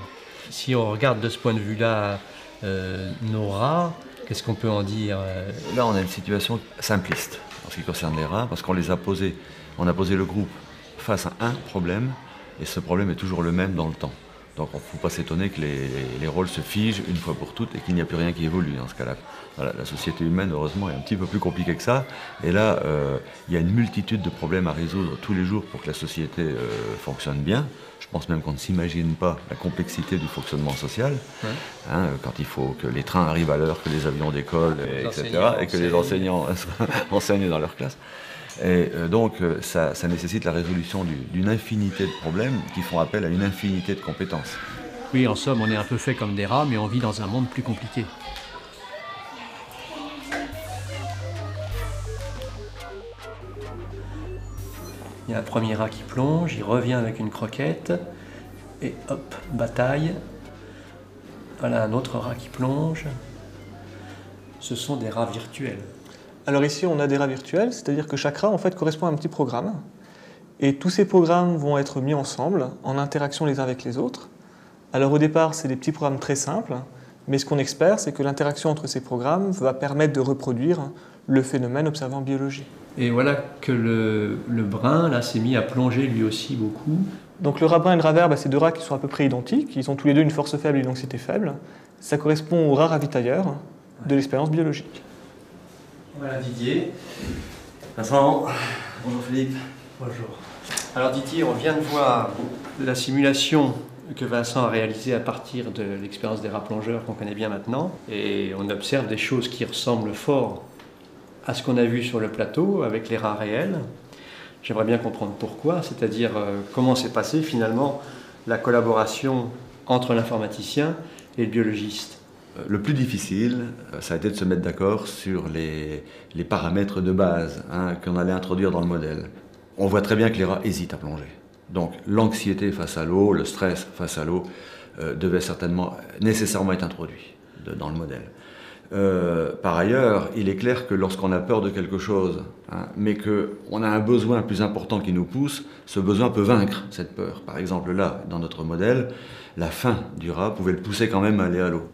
Si on regarde de ce point de vue-là nos rats, qu'est-ce qu'on peut en dire? Là, on a une situation simpliste en ce qui concerne les rats, parce qu'on les a posés, on a posé le groupe face à un problème, et ce problème est toujours le même dans le temps. Donc il ne faut pas s'étonner que les rôles se figent une fois pour toutes et qu'il n'y a plus rien qui évolue dans ce cas-là. Voilà, la société humaine, heureusement, est un petit peu plus compliquée que ça. Et là, il y a une multitude de problèmes à résoudre tous les jours pour que la société fonctionne bien. Je pense même qu'on ne s'imagine pas la complexité du fonctionnement social. Ouais. Hein, quand il faut que les trains arrivent à l'heure, que les avions décollent, etc. Et que les enseignants enseignent dans leur classe. Et donc ça nécessite la résolution d'une infinité de problèmes qui font appel à une infinité de compétences. Oui, en somme, on est un peu fait comme des rats, mais on vit dans un monde plus compliqué. Il y a un premier rat qui plonge, il revient avec une croquette, et hop, bataille. Voilà un autre rat qui plonge. Ce sont des rats virtuels. Alors ici, on a des rats virtuels, c'est-à-dire que chaque rat en fait correspond à un petit programme. Et tous ces programmes vont être mis ensemble, en interaction les uns avec les autres. Alors au départ, c'est des petits programmes très simples, mais ce qu'on espère, c'est que l'interaction entre ces programmes va permettre de reproduire le phénomène observé en biologie. Et voilà que le brun, là, s'est mis à plonger lui aussi beaucoup. Donc le rat brun et le rat vert, c'est deux rats qui sont à peu près identiques. Ils ont tous les deux une force faible et une densité faible. Ça correspond aux rats ravitailleurs de l'expérience biologique. Voilà Didier. Vincent. Bonjour Philippe. Bonjour. Alors Didier, on vient de voir la simulation que Vincent a réalisée à partir de l'expérience des rats plongeurs qu'on connaît bien maintenant. Et on observe des choses qui ressemblent fort à ce qu'on a vu sur le plateau avec les rats réels. J'aimerais bien comprendre pourquoi, c'est-à-dire comment s'est passée finalement la collaboration entre l'informaticien et le biologiste. Le plus difficile, ça a été de se mettre d'accord sur les paramètres de base qu'on allait introduire dans le modèle. On voit très bien que les rats hésitent à plonger. Donc l'anxiété face à l'eau, le stress face à l'eau devait nécessairement être introduit dans le modèle. Par ailleurs, il est clair que lorsqu'on a peur de quelque chose, mais qu'on a un besoin plus important qui nous pousse, ce besoin peut vaincre cette peur. Par exemple là, dans notre modèle, la faim du rat pouvait le pousser quand même à aller à l'eau.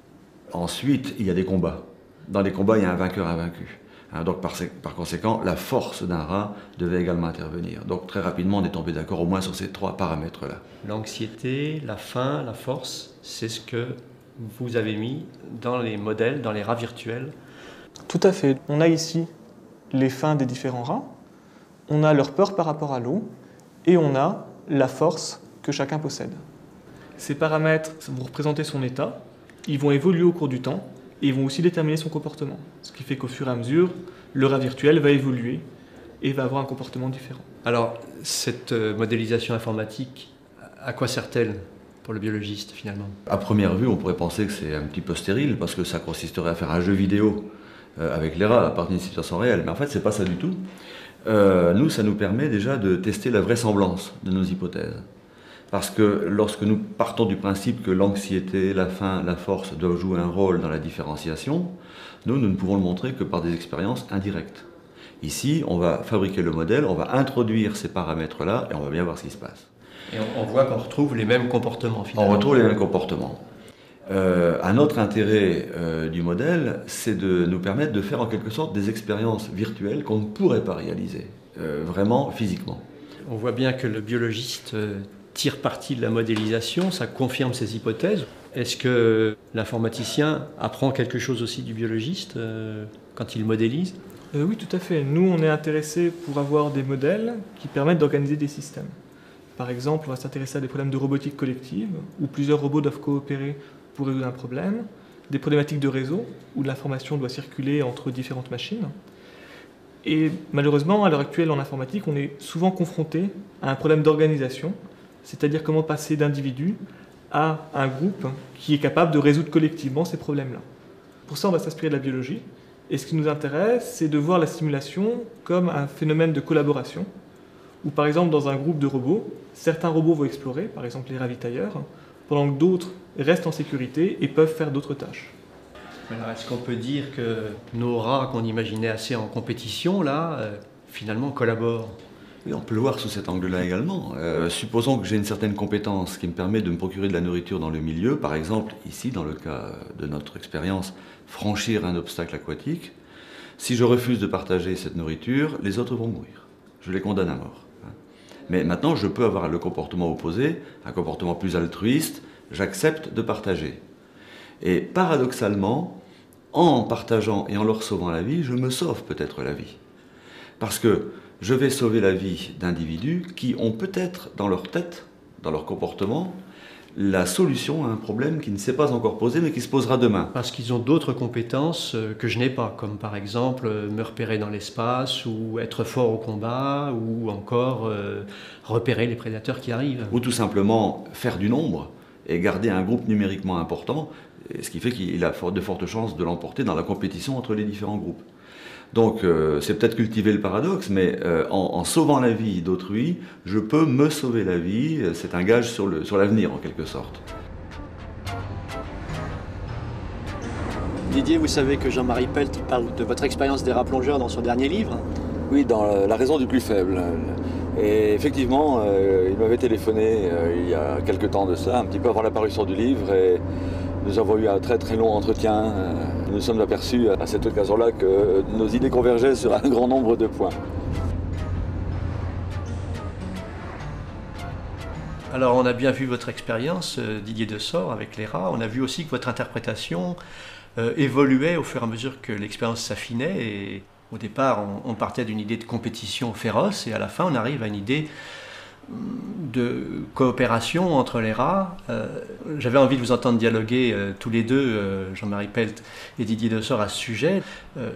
Ensuite, il y a des combats. Dans les combats, il y a un vainqueur invaincu. Donc par conséquent, la force d'un rat devait également intervenir. Donc très rapidement, on est tombé d'accord au moins sur ces trois paramètres-là. L'anxiété, la faim, la force, c'est ce que vous avez mis dans les modèles, dans les rats virtuels? Tout à fait. On a ici les fins des différents rats, on a leur peur par rapport à l'eau, et on a la force que chacun possède. Ces paramètres vont représenter son état, ils vont évoluer au cours du temps, et ils vont aussi déterminer son comportement. Ce qui fait qu'au fur et à mesure, le rat virtuel va évoluer et va avoir un comportement différent. Alors, cette modélisation informatique, à quoi sert-elle pour le biologiste finalement? À première vue, on pourrait penser que c'est un petit peu stérile parce que ça consisterait à faire un jeu vidéo avec les rats à partir d'une situation réelle. Mais en fait, c'est pas ça du tout. Nous, ça nous permet déjà de tester la vraisemblance de nos hypothèses. Parce que lorsque nous partons du principe que l'anxiété, la faim, la force doivent jouer un rôle dans la différenciation, nous ne pouvons le montrer que par des expériences indirectes. Ici, on va fabriquer le modèle, on va introduire ces paramètres-là et on va bien voir ce qui se passe. Et on voit qu'on retrouve les mêmes comportements finalement. On retrouve les mêmes comportements. Un autre intérêt du modèle, c'est de nous permettre de faire en quelque sorte des expériences virtuelles qu'on ne pourrait pas réaliser, vraiment physiquement. On voit bien que le biologiste tire parti de la modélisation, ça confirme ses hypothèses. Est-ce que l'informaticien apprend quelque chose aussi du biologiste quand il modélise? Oui, tout à fait. Nous, on est intéressés pour avoir des modèles qui permettent d'organiser des systèmes. Par exemple, on va s'intéresser à des problèmes de robotique collective, où plusieurs robots doivent coopérer pour résoudre un problème, des problématiques de réseau, où l'information doit circuler entre différentes machines. Et malheureusement, à l'heure actuelle, en informatique, on est souvent confronté à un problème d'organisation, c'est-à-dire comment passer d'individus à un groupe qui est capable de résoudre collectivement ces problèmes-là. Pour ça, on va s'inspirer de la biologie. Et ce qui nous intéresse, c'est de voir la simulation comme un phénomène de collaboration, où par exemple, dans un groupe de robots, certains robots vont explorer, par exemple les ravitailleurs, pendant que d'autres restent en sécurité et peuvent faire d'autres tâches. Alors, est-ce qu'on peut dire que nos rats qu'on imaginait assez en compétition, là, finalement collaborent? Oui, on peut le voir sous cet angle-là également. Supposons que j'ai une certaine compétence qui me permet de me procurer de la nourriture dans le milieu, par exemple, ici, dans le cas de notre expérience, franchir un obstacle aquatique. Si je refuse de partager cette nourriture, les autres vont mourir. Je les condamne à mort. Mais maintenant, je peux avoir le comportement opposé, un comportement plus altruiste, j'accepte de partager. Et paradoxalement, en partageant et en leur sauvant la vie, je me sauve peut-être la vie. Parce que je vais sauver la vie d'individus qui ont peut-être dans leur tête, dans leur comportement, la solution à un problème qui ne s'est pas encore posé mais qui se posera demain. Parce qu'ils ont d'autres compétences que je n'ai pas, comme par exemple me repérer dans l'espace, ou être fort au combat, ou encore repérer les prédateurs qui arrivent. Ou tout simplement faire du nombre et garder un groupe numériquement important, ce qui fait qu'il a de fortes chances de l'emporter dans la compétition entre les différents groupes. Donc c'est peut-être cultiver le paradoxe, mais en sauvant la vie d'autrui, je peux me sauver la vie, c'est un gage sur l'avenir en quelque sorte. Didier, vous savez que Jean-Marie Pelt parle de votre expérience des rats plongeurs dans son dernier livre? Oui, dans La raison du plus faible. Et effectivement, il m'avait téléphoné il y a quelque temps de ça, un petit peu avant la parution du livre, et nous avons eu un très très long entretien. Nous nous sommes aperçus à cette occasion-là que nos idées convergeaient sur un grand nombre de points. Alors on a bien vu votre expérience, Didier Dessort, avec les rats. On a vu aussi que votre interprétation évoluait au fur et à mesure que l'expérience s'affinait. Et au départ, on partait d'une idée de compétition féroce et à la fin, on arrive à une idée de coopération entre les rats. J'avais envie de vous entendre dialoguer tous les deux, Jean-Marie Pelt et Didier Dessort, à ce sujet.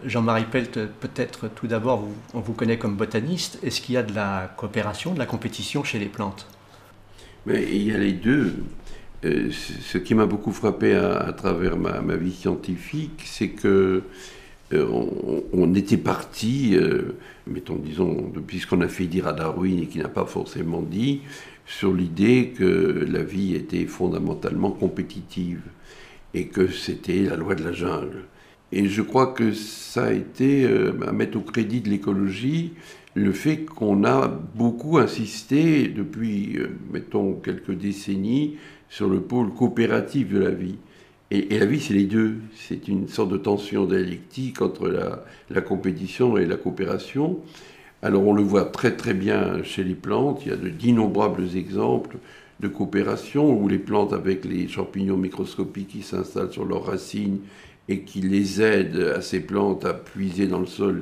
Jean-Marie Pelt, peut-être tout d'abord, on vous connaît comme botaniste. Est-ce qu'il y a de la coopération, de la compétition chez les plantes? Mais il y a les deux. Ce qui m'a beaucoup frappé à travers ma vie scientifique, c'est que on était parti, disons, depuis ce qu'on a fait dire à Darwin et qui n'a pas forcément dit, sur l'idée que la vie était fondamentalement compétitive et que c'était la loi de la jungle. Et je crois que ça a été à mettre au crédit de l'écologie le fait qu'on a beaucoup insisté depuis, quelques décennies, sur le pôle coopératif de la vie. Et la vie, c'est les deux. C'est une sorte de tension dialectique entre la compétition et la coopération. Alors on le voit très très bien chez les plantes. Il y a d'innombrables exemples de coopération où les plantes, avec les champignons microscopiques qui s'installent sur leurs racines et qui les aident à ces plantes à puiser dans le sol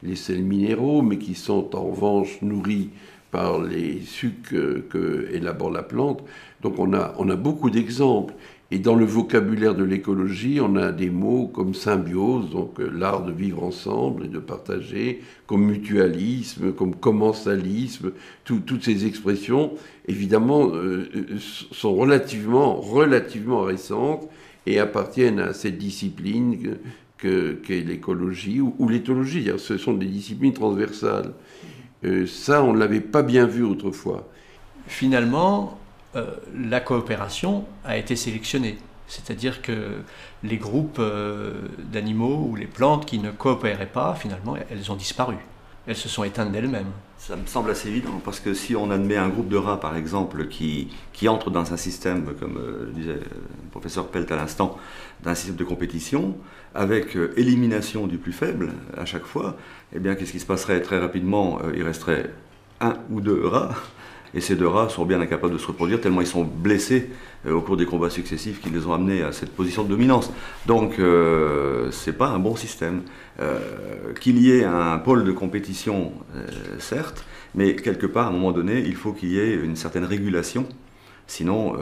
les sels minéraux, mais qui sont en revanche nourris par les sucs que élabore la plante. Donc on a beaucoup d'exemples. Et dans le vocabulaire de l'écologie, on a des mots comme symbiose, donc l'art de vivre ensemble et de partager, comme mutualisme, comme commensalisme, toutes ces expressions, évidemment, sont relativement récentes et appartiennent à cette discipline qu'est l'écologie ou l'éthologie. Ce sont des disciplines transversales. Ça, on ne l'avait pas bien vu autrefois. Finalement, la coopération a été sélectionnée. C'est-à-dire que les groupes d'animaux ou les plantes qui ne coopéraient pas, finalement, elles ont disparu. Elles se sont éteintes d'elles-mêmes. Ça me semble assez évident, parce que si on admet un groupe de rats, par exemple, qui entre dans un système, comme disait le professeur Pelt à l'instant, d'un système de compétition, avec élimination du plus faible à chaque fois, eh bien, qu'est-ce qui se passerait très rapidement? Il resterait 1 ou 2 rats, et ces 2 rats sont bien incapables de se reproduire, tellement ils sont blessés au cours des combats successifs qui les ont amenés à cette position de dominance. Donc, c'est pas un bon système. Qu'il y ait un pôle de compétition, certes, mais quelque part, à un moment donné, il faut qu'il y ait une certaine régulation. Sinon,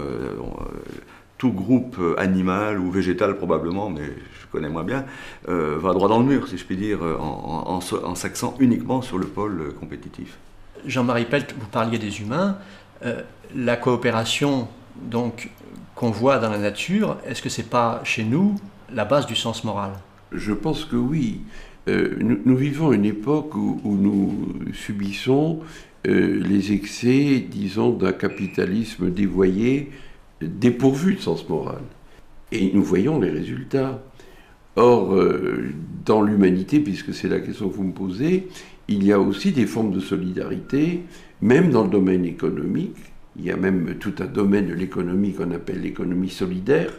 tout groupe animal ou végétal probablement, mais je connais moins bien, va droit dans le mur, si je puis dire, en s'axant uniquement sur le pôle compétitif. Jean-Marie Pelt, vous parliez des humains. La coopération donc, qu'on voit dans la nature, est-ce que c'est pas chez nous la base du sens moral? Je pense que oui. Nous vivons une époque où nous subissons les excès, disons, d'un capitalisme dévoyé, dépourvu de sens moral. Et nous voyons les résultats. Or, dans l'humanité, puisque c'est la question que vous me posez, il y a aussi des formes de solidarité, même dans le domaine économique. Il y a même tout un domaine de l'économie qu'on appelle l'économie solidaire.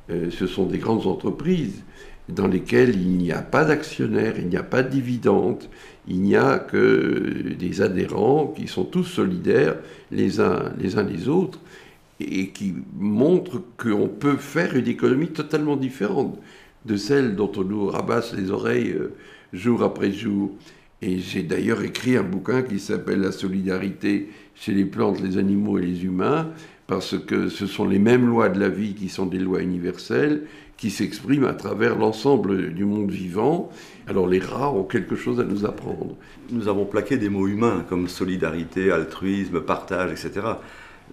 Ce sont des grandes entreprises dans lesquelles il n'y a pas d'actionnaires, il n'y a pas de dividendes, il n'y a que des adhérents qui sont tous solidaires les uns les autres et qui montrent qu'on peut faire une économie totalement différente de celle dont on nous rabasse les oreilles jour après jour. Et j'ai d'ailleurs écrit un bouquin qui s'appelle « La solidarité chez les plantes, les animaux et les humains », parce que ce sont les mêmes lois de la vie qui sont des lois universelles, qui s'expriment à travers l'ensemble du monde vivant. Alors les rats ont quelque chose à nous apprendre. Nous avons plaqué des mots humains comme solidarité, altruisme, partage, etc.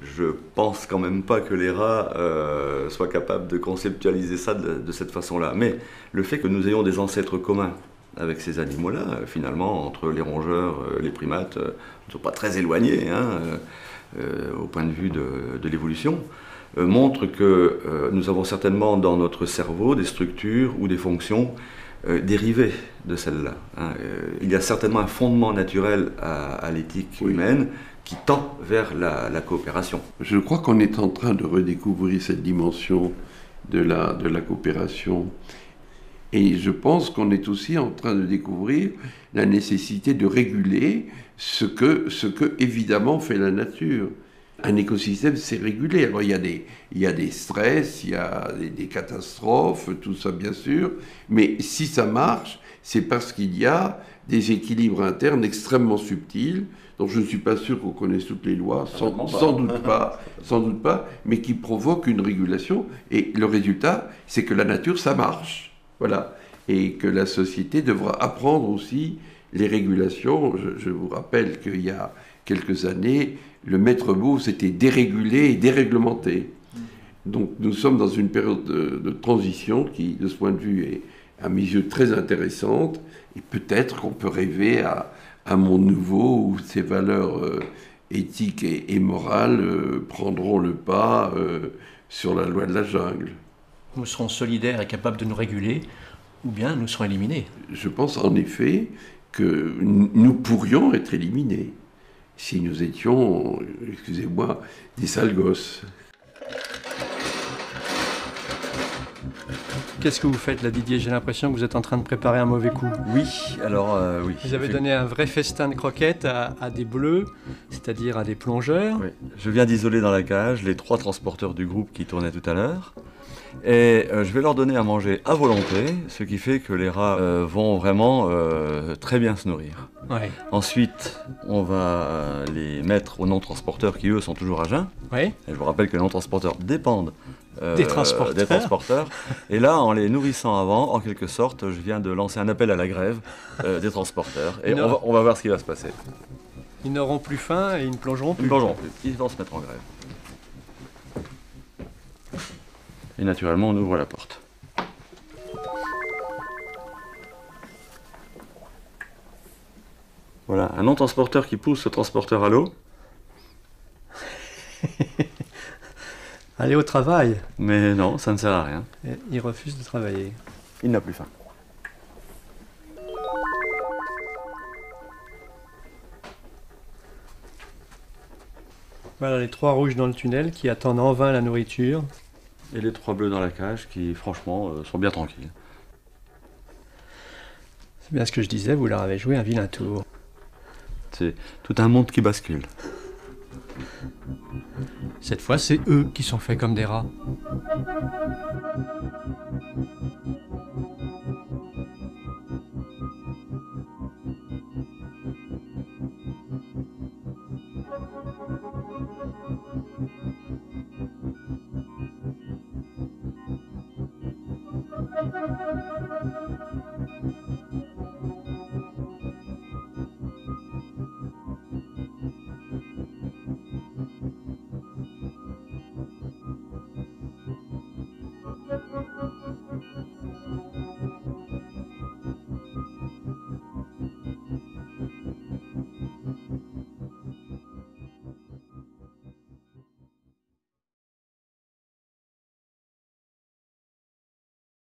Je pense quand même pas que les rats soient capables de conceptualiser ça de cette façon-là. Mais le fait que nous ayons des ancêtres communs avec ces animaux-là, finalement, entre les rongeurs, les primates, ne sont pas très éloignés au point de vue de l'évolution, montre que nous avons certainement dans notre cerveau des structures ou des fonctions dérivées de celles-là. Il y a certainement un fondement naturel à l'éthique humaine qui tend vers la coopération. Je crois qu'on est en train de redécouvrir cette dimension de la coopération. Et je pense qu'on est aussi en train de découvrir la nécessité de réguler ce que évidemment fait la nature. Un écosystème, c'est régulé. Alors il y a des stress, il y a des catastrophes, tout ça bien sûr. Mais si ça marche, c'est parce qu'il y a des équilibres internes extrêmement subtils, dont je ne suis pas sûr qu'on connaisse toutes les lois, sans doute pas, mais qui provoquent une régulation. Et le résultat, c'est que la nature, ça marche. Voilà. Et que la société devra apprendre aussi les régulations. Je vous rappelle qu'il y a quelques années, le maître mot, c'était déréguler et déréglementer. Donc nous sommes dans une période de transition qui, de ce point de vue, est à mes yeux très intéressante. Et peut-être qu'on peut rêver à un monde nouveau où ces valeurs éthiques et morales prendront le pas sur la loi de la jungle. Nous serons solidaires et capables de nous réguler, ou bien nous serons éliminés. Je pense en effet que nous pourrions être éliminés si nous étions, excusez-moi, des sales gosses. Qu'est-ce que vous faites là, Didier? J'ai l'impression que vous êtes en train de préparer un mauvais coup. Oui, alors oui. Vous avez donné un vrai festin de croquettes à des bleus, c'est-à-dire à des plongeurs. Oui. Je viens d'isoler dans la cage les 3 transporteurs du groupe qui tournaient tout à l'heure. Et je vais leur donner à manger à volonté, ce qui fait que les rats vont vraiment très bien se nourrir. Ouais. Ensuite, on va les mettre aux non-transporteurs qui, eux, sont toujours à jeun. Ouais. Et je vous rappelle que les non-transporteurs dépendent Des transporteurs. Et là, en les nourrissant avant, en quelque sorte, je viens de lancer un appel à la grève des transporteurs. Et on va voir ce qui va se passer. Ils n'auront plus faim et ils ne plongeront plus. Ils ne plongeront plus. Ils vont se mettre en grève. Et naturellement, on ouvre la porte. Voilà, un non-transporteur qui pousse le transporteur à l'eau. Aller au travail. Mais non, ça ne sert à rien. Et il refuse de travailler. Il n'a plus faim. Voilà les 3 rouges dans le tunnel qui attendent en vain la nourriture. Et les 3 bleus dans la cage qui, franchement, sont bien tranquilles. C'est bien ce que je disais, vous leur avez joué un vilain tour. C'est tout un monde qui bascule. Cette fois, c'est eux qui sont faits comme des rats.